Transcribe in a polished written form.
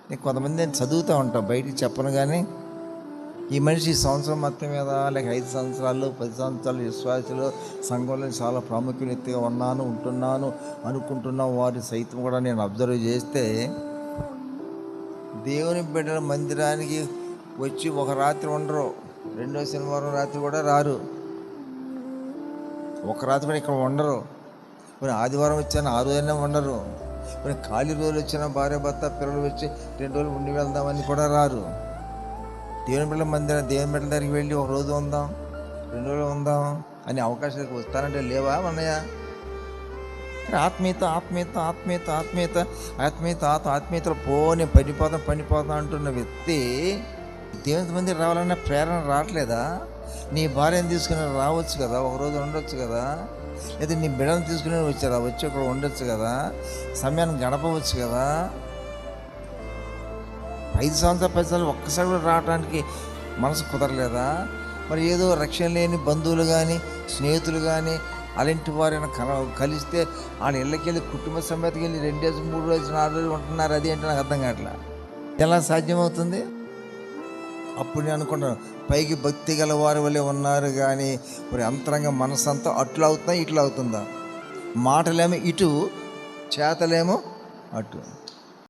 నేను కొంతమంది నేను చదువుతూ ఉంటాను, బయటికి చెప్పను. కానీ ఈ మనిషి ఈ సంవత్సరం మొత్తం మీద లేక 5 సంవత్సరాలు 10 సంవత్సరాలు విశ్వాసులు సంఘంలో చాలా ప్రాముఖ్యతగా ఉంటున్నాను అనుకుంటున్న వారి సైతం కూడా నేను అబ్జర్వ్ చేస్తే, దేవుని బిడ్డల మందిరానికి వచ్చి ఒక రాత్రి ఉండరు, రెండో శనివారం రాత్రి కూడా రారు, ఒక రాత్రి కూడా ఇక్కడ ఉండరు. మరి ఆదివారం వచ్చాను ఆ రోజైనా ఉండరు. మరి ఖాళీ రోజులు వచ్చిన భార్య భర్త పిల్లలు వచ్చి 2 రోజులు ఉండి వెళ్దామని కూడా రారు. దేవుని బిడ్డల మందిరం, దేవుని బిడ్డల దగ్గరికి వెళ్ళి ఒక రోజు ఉందాం, 2 రోజులు ఉందాం అని అవకాశాలకు వస్తానంటే లేవా అన్నయ్య? ఆత్మీయత ఆత్మీయత ఆత్మీయత ఆత్మీయత ఆత్మీయత ఆత్మీయతలు పనిపోతాం అంటున్న వ్యక్తి దేవుని మందిరం రావాలన్న ప్రేరణ రావట్లేదా? నీ భార్యను తీసుకుని రావచ్చు కదా, ఒకరోజు ఉండొచ్చు కదా, లేదా నీ బిడ్డను తీసుకుని వచ్చి అక్కడ ఉండొచ్చు కదా, సమయాన్ని గడపవచ్చు కదా. 5 సంవత్సరాలు 10 సంవత్సరాలు ఒక్కసారి కూడా రావడానికి మనసు కుదరలేదా? మరి ఏదో రక్షణ లేని బంధువులు కానీ స్నేహితులు కానీ అలాంటి వారైనా కలిస్తే వాళ్ళ ఇళ్ళకి వెళ్ళి కుటుంబ సమేతకి వెళ్ళి 2 రోజులు 3 రోజులు 4 రోజులు ఉంటున్నారు. అది ఏంటో నాకు అర్థం కావట్లా. ఎలా సాధ్యమవుతుంది? అప్పుడు నేను అనుకున్నాను, పైకి భక్తి గల వారి వల్లే ఉన్నారు కానీ మరి అంతరంగ మనసంతా అట్లా అవుతుందా ఇట్లా అవుతుందా? మాటలేమో ఇటు, చేతలేమో అటు.